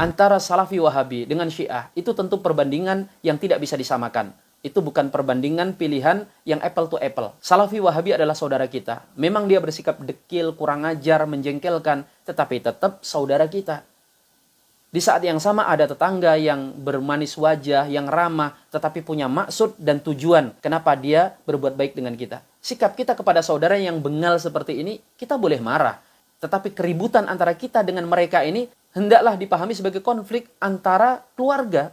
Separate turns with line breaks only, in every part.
Antara Salafi Wahabi dengan Syiah itu tentu perbandingan yang tidak bisa disamakan. Itu bukan perbandingan pilihan yang apple to apple. Salafi Wahabi adalah saudara kita. Memang dia bersikap dekil, kurang ajar, menjengkelkan, tetapi tetap saudara kita. Di saat yang sama ada tetangga yang bermanis wajah, yang ramah, tetapi punya maksud dan tujuan kenapa dia berbuat baik dengan kita. Sikap kita kepada saudara yang bengal seperti ini, kita boleh marah. Tetapi keributan antara kita dengan mereka ini hendaklah dipahami sebagai konflik antara keluarga.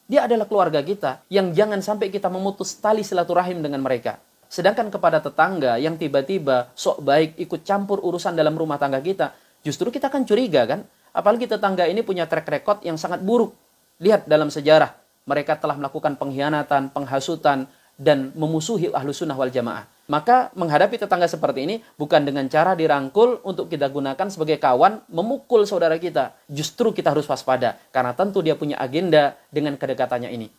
Dia adalah keluarga kita, yang jangan sampai kita memutus tali silaturahim dengan mereka. Sedangkan kepada tetangga yang tiba-tiba sok baik ikut campur urusan dalam rumah tangga kita, justru kita kan curiga kan? Apalagi tetangga ini punya track record yang sangat buruk. Lihat dalam sejarah, mereka telah melakukan pengkhianatan, penghasutan, dan memusuhi Ahlus Sunnah wal Jamaah. Maka menghadapi tetangga seperti ini bukan dengan cara dirangkul untuk kita gunakan sebagai kawan memukul saudara kita. Justru kita harus waspada, karena tentu dia punya agenda dengan kedekatannya ini.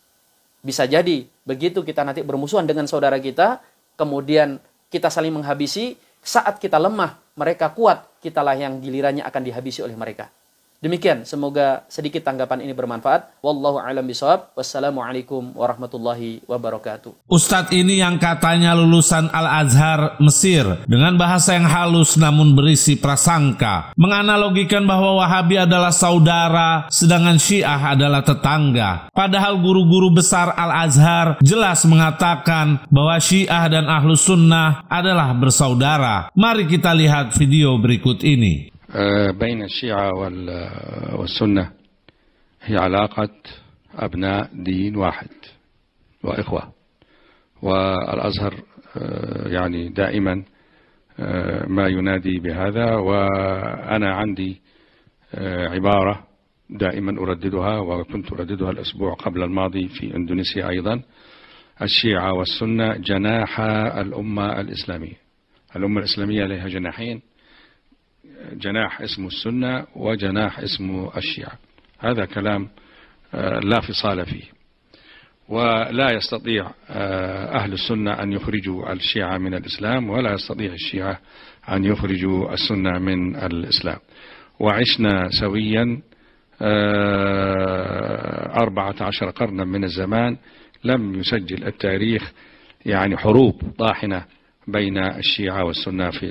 Bisa jadi, begitu kita nanti bermusuhan dengan saudara kita, kemudian kita saling menghabisi, saat kita lemah, mereka kuat, kitalah yang gilirannya akan dihabisi oleh mereka. Demikian, semoga sedikit tanggapan ini bermanfaat. Wallahu a'lam bishawab. Wassalamualaikum warahmatullahi wabarakatuh.
Ustadz ini yang katanya lulusan Al-Azhar Mesir dengan bahasa yang halus namun berisi prasangka, menganalogikan bahwa Wahabi adalah saudara sedangkan Syiah adalah tetangga. Padahal guru-guru besar Al-Azhar jelas mengatakan bahwa Syiah dan Ahlus Sunnah adalah bersaudara. Mari kita lihat video berikut ini.
بين الشيعة والسنة هي علاقة أبناء دين واحد وإخوة، والأزهر يعني دائما ما ينادي بهذا، وأنا عندي عبارة دائما أرددها وكنت أرددها الأسبوع قبل الماضي في إندونيسيا أيضا: الشيعة والسنة جناح الأمة الإسلامية. الأمة الإسلامية لها جناحين، جناح اسمه السنة وجناح اسمه الشيعة. هذا كلام لا فصال فيه، ولا يستطيع أهل السنة أن يخرجوا الشيعة من الإسلام، ولا يستطيع الشيعة أن يخرجوا السنة من الإسلام. وعشنا سويا 14 قرنا من الزمان، لم يسجل التاريخ يعني حروب طاحنة بين الشيعة والسنة في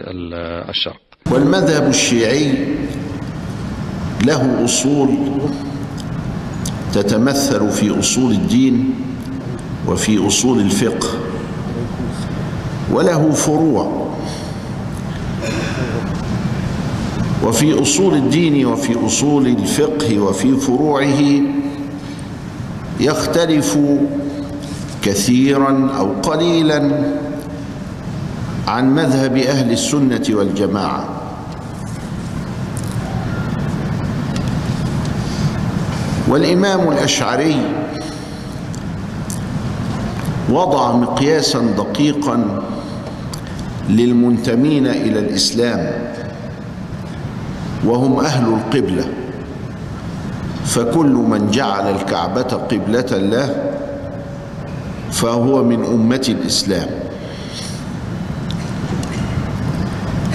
الشرق.
والمذهب الشيعي له أصول تتمثل في أصول الدين وفي أصول الفقه، وله فروع. وفي أصول الدين وفي أصول الفقه وفي فروعه يختلف كثيرا أو قليلا عن مذهب أهل السنة والجماعة. والإمام الأشعري وضع مقياسا دقيقا للمنتمين إلى الإسلام، وهم أهل القبلة، فكل من جعل الكعبة قبلة له فهو من أمة الإسلام.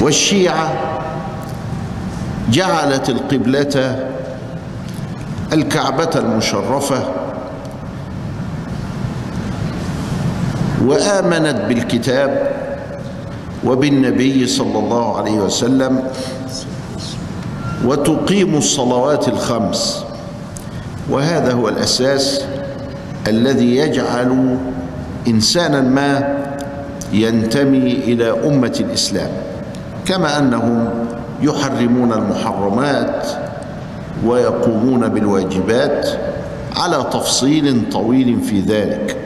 والشيعة جعلت القبلة الكعبة المشرفة، وآمنت بالكتاب وبالنبي صلى الله عليه وسلم، وتقيم الصلوات الخمس. وهذا هو الأساس الذي يجعل إنسانا ما ينتمي إلى أمة الإسلام، كما أنهم يحرمون المحرمات ويقومون بالواجبات على تفصيل طويل في ذلك.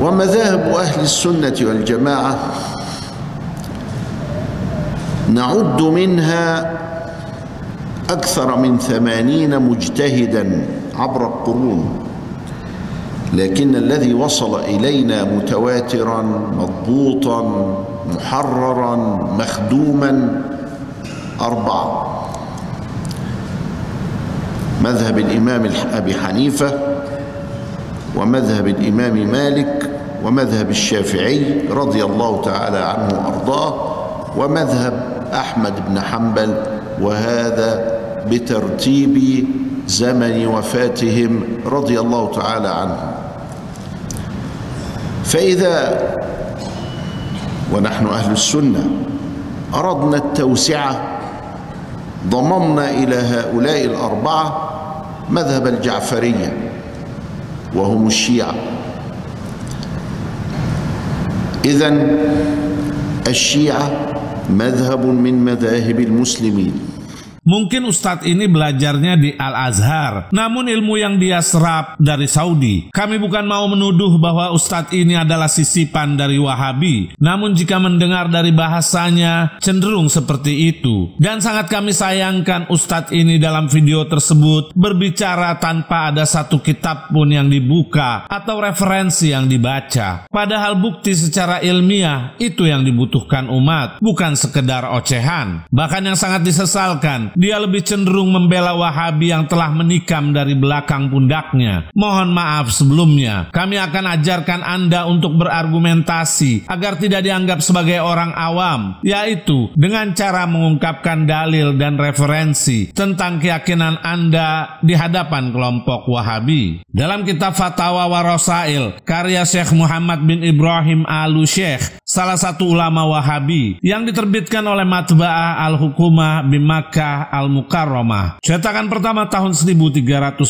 ومذاهب أهل السنة والجماعة نعد منها أكثر من 80 مجتهدا عبر القرون، لكن الذي وصل إلينا متواترا مضبوطا محررا مخدوما 4: مذهب الإمام أبي حنيفة، ومذهب الإمام مالك، ومذهب الشافعي رضي الله تعالى عنه وأرضاه، ومذهب أحمد بن حنبل، وهذا بترتيب زمن وفاتهم رضي الله تعالى عنهم. فإذا ونحن أهل السنة أردنا التوسعة ضممنا إلى هؤلاء الأربعة مذهب الجعفرية وهم الشيعة. إذن الشيعة مذهب من مذاهب المسلمين.
Mungkin Ustadz ini belajarnya di Al-Azhar, namun ilmu yang dia serap dari Saudi. Kami bukan mau menuduh bahwa Ustadz ini adalah sisipan dari Wahabi, namun jika mendengar dari bahasanya cenderung seperti itu. Dan sangat kami sayangkan Ustadz ini dalam video tersebut berbicara tanpa ada satu kitab pun yang dibuka atau referensi yang dibaca. Padahal bukti secara ilmiah itu yang dibutuhkan umat, bukan sekedar ocehan. Bahkan yang sangat disesalkan, dia lebih cenderung membela Wahabi yang telah menikam dari belakang pundaknya. Mohon maaf sebelumnya. Kami akan ajarkan Anda untuk berargumentasi agar tidak dianggap sebagai orang awam, yaitu dengan cara mengungkapkan dalil dan referensi tentang keyakinan Anda di hadapan kelompok Wahabi. Dalam kitab Fatawa wa Rasail karya Syekh Muhammad bin Ibrahim Al-Syekh, salah satu ulama Wahabi, yang diterbitkan oleh Matba'ah Al-Hukumah bi Makkah Al-Mukarramah, cetakan pertama tahun 1399,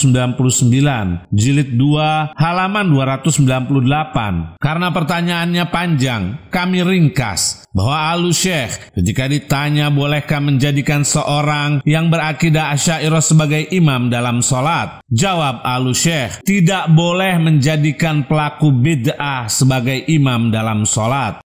jilid 2, halaman 298. Karena pertanyaannya panjang, kami ringkas bahwa Al-Syekh ketika ditanya bolehkah menjadikan seorang yang berakidah Asy'ariyah sebagai imam dalam sholat, jawab Al-Syekh, tidak boleh menjadikan pelaku bid'ah sebagai imam dalam sholat.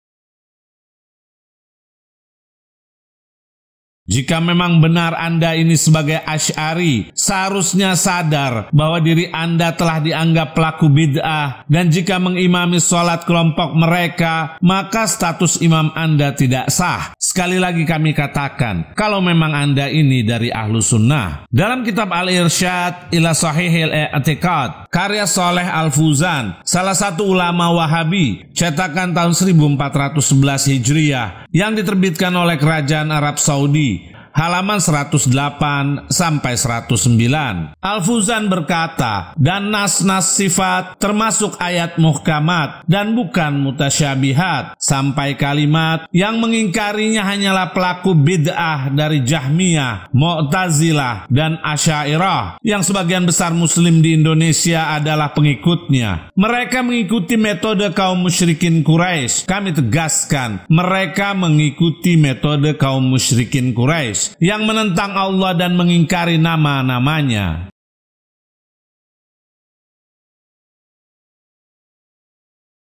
Jika memang benar Anda ini sebagai Asy'ari, seharusnya sadar bahwa diri Anda telah dianggap pelaku bid'ah, dan jika mengimami sholat kelompok mereka, maka status imam Anda tidak sah. Sekali lagi kami katakan, kalau memang Anda ini dari ahlu sunnah. Dalam kitab Al-Irsyad ila Sahihil I'tiqad karya Shalih Al-Fauzan, salah satu ulama Wahabi, cetakan tahun 1411 Hijriah, yang diterbitkan oleh Kerajaan Arab Saudi, halaman 108 sampai 109. Al-Fauzan berkata, dan nas-nas sifat termasuk ayat muhkamat dan bukan mutasyabihat, sampai kalimat yang mengingkarinya hanyalah pelaku bid'ah dari Jahmiyah, Mu'tazilah, dan Asy'ariyah, yang sebagian besar muslim di Indonesia adalah pengikutnya. Mereka mengikuti metode kaum musyrikin Quraisy. Kami tegaskan, mereka mengikuti metode kaum musyrikin Quraisy yang menentang Allah dan mengingkari nama-namanya.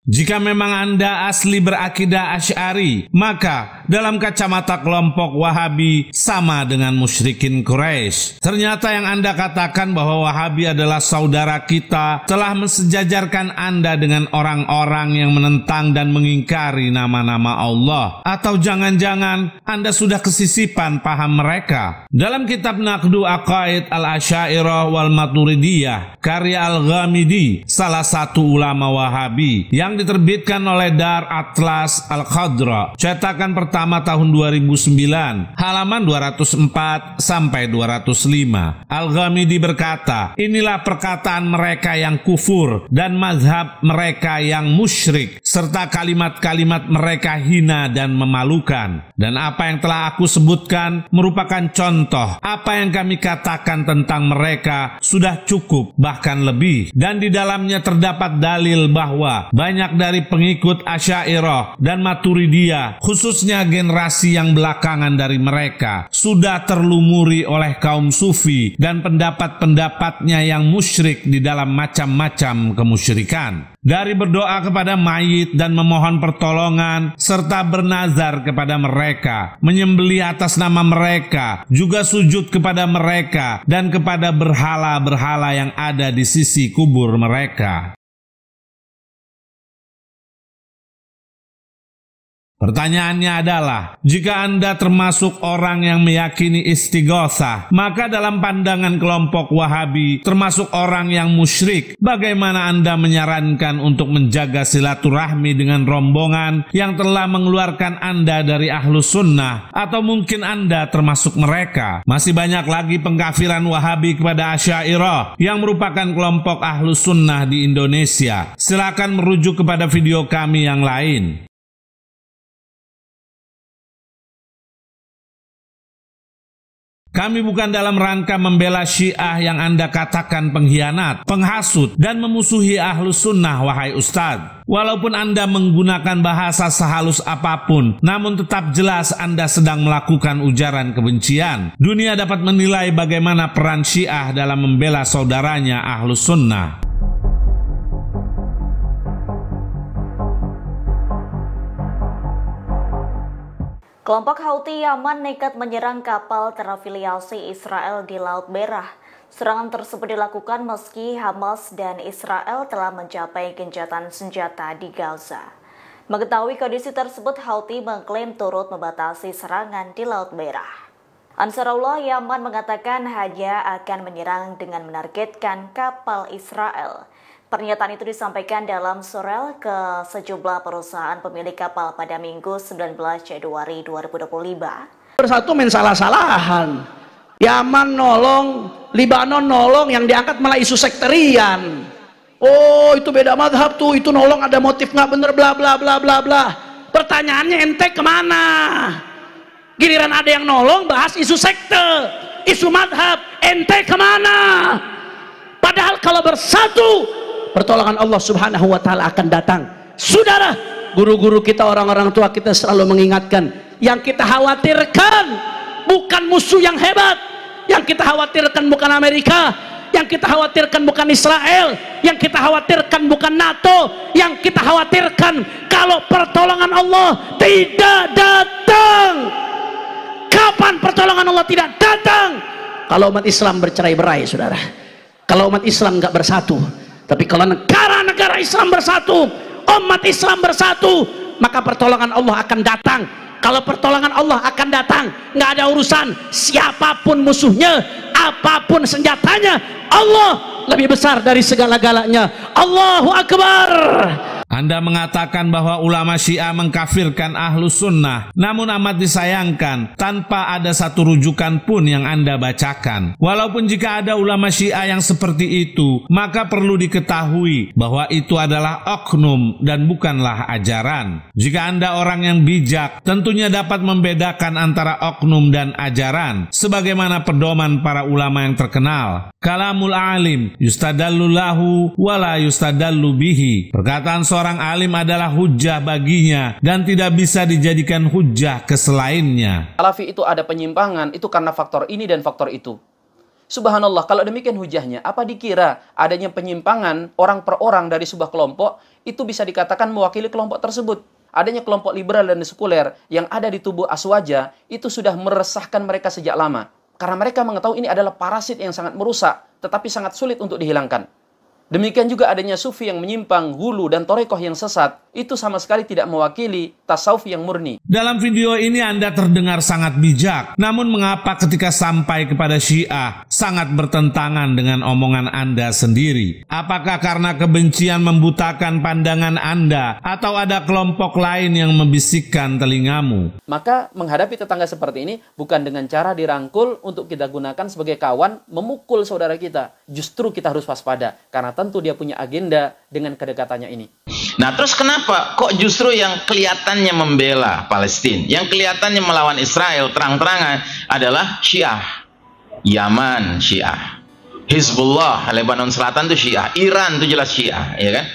Jika memang Anda asli berakidah Asy'ari, maka dalam kacamata kelompok Wahabi sama dengan musyrikin Quraisy. Ternyata yang Anda katakan bahwa Wahabi adalah saudara kita telah mensejajarkan Anda dengan orang-orang yang menentang dan mengingkari nama-nama Allah. Atau jangan-jangan Anda sudah kesisipan paham mereka. Dalam kitab Naqdu Aqaid Al-Asy'ariyah wal Maturidiyah karya Al-Ghamidi, salah satu ulama Wahabi, yang diterbitkan oleh Dar Atlas Al-Khadra, cetakan pertama tahun 2009, halaman 204 sampai 205. Al-Ghamidi berkata, inilah perkataan mereka yang kufur dan mazhab mereka yang musyrik, serta kalimat-kalimat mereka hina dan memalukan. Dan apa yang telah aku sebutkan merupakan contoh. Apa yang kami katakan tentang mereka sudah cukup, bahkan lebih. Dan di dalamnya terdapat dalil bahwa banyak dari pengikut Asy'ariyah dan Maturidiyah, khususnya generasi yang belakangan dari mereka, sudah terlumuri oleh kaum sufi dan pendapat-pendapatnya yang musyrik di dalam macam-macam kemusyrikan. Dari berdoa kepada mayit dan memohon pertolongan, serta bernazar kepada mereka, menyembelih atas nama mereka, juga sujud kepada mereka, dan kepada berhala-berhala yang ada di sisi kubur mereka. Pertanyaannya adalah, jika Anda termasuk orang yang meyakini istighosah, maka dalam pandangan kelompok Wahabi termasuk orang yang musyrik, bagaimana Anda menyarankan untuk menjaga silaturahmi dengan rombongan yang telah mengeluarkan Anda dari Ahlus Sunnah? Atau mungkin Anda termasuk mereka? Masih banyak lagi pengkafiran Wahabi kepada Asy'ariyah yang merupakan kelompok Ahlus Sunnah di Indonesia. Silakan merujuk kepada video kami yang lain. Kami bukan dalam rangka membela Syiah yang Anda katakan pengkhianat, penghasut, dan memusuhi Ahlus Sunnah, wahai Ustadz. Walaupun Anda menggunakan bahasa sehalus apapun, namun tetap jelas Anda sedang melakukan ujaran kebencian. Dunia dapat menilai bagaimana peran Syiah dalam membela saudaranya Ahlus Sunnah.
Kelompok Houthi Yaman nekat menyerang kapal terafiliasi Israel di Laut Merah. Serangan tersebut dilakukan meski Hamas dan Israel telah mencapai gencatan senjata di Gaza. Mengetahui kondisi tersebut, Houthi mengklaim turut membatasi serangan di Laut Merah. Ansarullah Yaman mengatakan hanya akan menyerang dengan menargetkan kapal Israel. Pernyataan itu disampaikan dalam surel ke sejumlah perusahaan pemilik kapal pada Minggu 19 Januari 2025.
Bersatu main salah-salahan. Yaman nolong, Libanon nolong, yang diangkat malah isu sekterian. Oh, itu beda madhab tuh, itu nolong ada motif nggak bener, bla bla bla bla bla. Pertanyaannya ente kemana? Giliran ada yang nolong bahas isu sekte, isu madhab, ente kemana? Padahal kalau bersatu, pertolongan Allah Subhanahu wa Ta'ala akan datang. Saudara, guru-guru kita, orang-orang tua kita selalu mengingatkan, yang kita khawatirkan bukan musuh yang hebat, yang kita khawatirkan bukan Amerika, yang kita khawatirkan bukan Israel, yang kita khawatirkan bukan NATO, yang kita khawatirkan kalau pertolongan Allah tidak datang. Kapan pertolongan Allah tidak datang? Kalau umat Islam bercerai-berai, saudara. Kalau umat Islam nggak bersatu. Tapi kalau negara-negara Islam bersatu, umat Islam bersatu, maka pertolongan Allah akan datang. Kalau pertolongan Allah akan datang, nggak ada urusan siapapun musuhnya, apapun senjatanya, Allah lebih besar dari segala-galanya. Allahu Akbar.
Anda mengatakan bahwa ulama Syiah mengkafirkan Ahlus Sunnah, namun amat disayangkan tanpa ada satu rujukan pun yang Anda bacakan. Walaupun jika ada ulama Syiah yang seperti itu, maka perlu diketahui bahwa itu adalah oknum dan bukanlah ajaran. Jika Anda orang yang bijak, tentunya dapat membedakan antara oknum dan ajaran, sebagaimana pedoman para ulama yang terkenal. Kalamul alim yustadallu lahu wala yustadallu bihi. Perkataan seorang alim adalah hujjah baginya dan tidak bisa dijadikan hujjah ke selainnya.
Salafi itu ada penyimpangan, itu karena faktor ini dan faktor itu. Subhanallah, kalau demikian hujahnya, apa dikira adanya penyimpangan orang per orang dari sebuah kelompok, itu bisa dikatakan mewakili kelompok tersebut. Adanya kelompok liberal dan sekuler yang ada di tubuh Aswaja, itu sudah meresahkan mereka sejak lama. Karena mereka mengetahui ini adalah parasit yang sangat merusak, tetapi sangat sulit untuk dihilangkan. Demikian juga adanya sufi yang menyimpang, hulu, dan torekoh yang sesat, itu sama sekali tidak mewakili tasawuf yang murni.
Dalam video ini Anda terdengar sangat bijak, namun mengapa ketika sampai kepada Syiah sangat bertentangan dengan omongan Anda sendiri? Apakah karena kebencian membutakan pandangan Anda, atau ada kelompok lain yang membisikkan telingamu?
Maka menghadapi tetangga seperti ini bukan dengan cara dirangkul untuk kita gunakan sebagai kawan memukul saudara kita. Justru kita harus waspada, karena tentu dia punya agenda dengan kedekatannya ini.
Nah, terus kenapa kok justru yang kelihatannya membela Palestina, yang kelihatannya melawan Israel terang-terangan adalah Syiah? Yaman Syiah, Hizbullah Lebanon Selatan itu Syiah, Iran itu jelas Syiah, ya kan?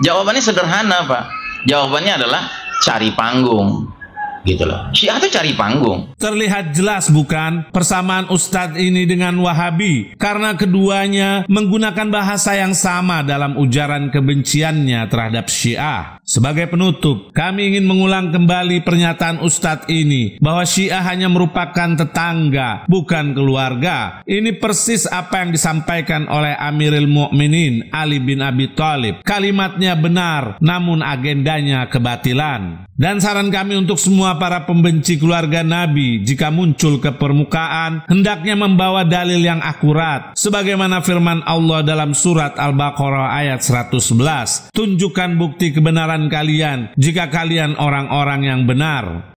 Jawabannya sederhana, Pak. Jawabannya adalah cari panggung. Gitu loh. Syiah itu cari panggung.
Terlihat jelas bukan persamaan Ustadz ini dengan Wahabi, karena keduanya menggunakan bahasa yang sama dalam ujaran kebenciannya terhadap Syiah. Sebagai penutup, kami ingin mengulang kembali pernyataan Ustadz ini bahwa Syiah hanya merupakan tetangga, bukan keluarga. Ini persis apa yang disampaikan oleh Amirul Mukminin Ali bin Abi Thalib. Kalimatnya benar, namun agendanya kebatilan. Dan saran kami untuk semua para pembenci keluarga Nabi, jika muncul ke permukaan, hendaknya membawa dalil yang akurat. Sebagaimana firman Allah dalam surat Al-Baqarah ayat 111, tunjukkan bukti kebenaran kalian jika kalian orang-orang yang benar.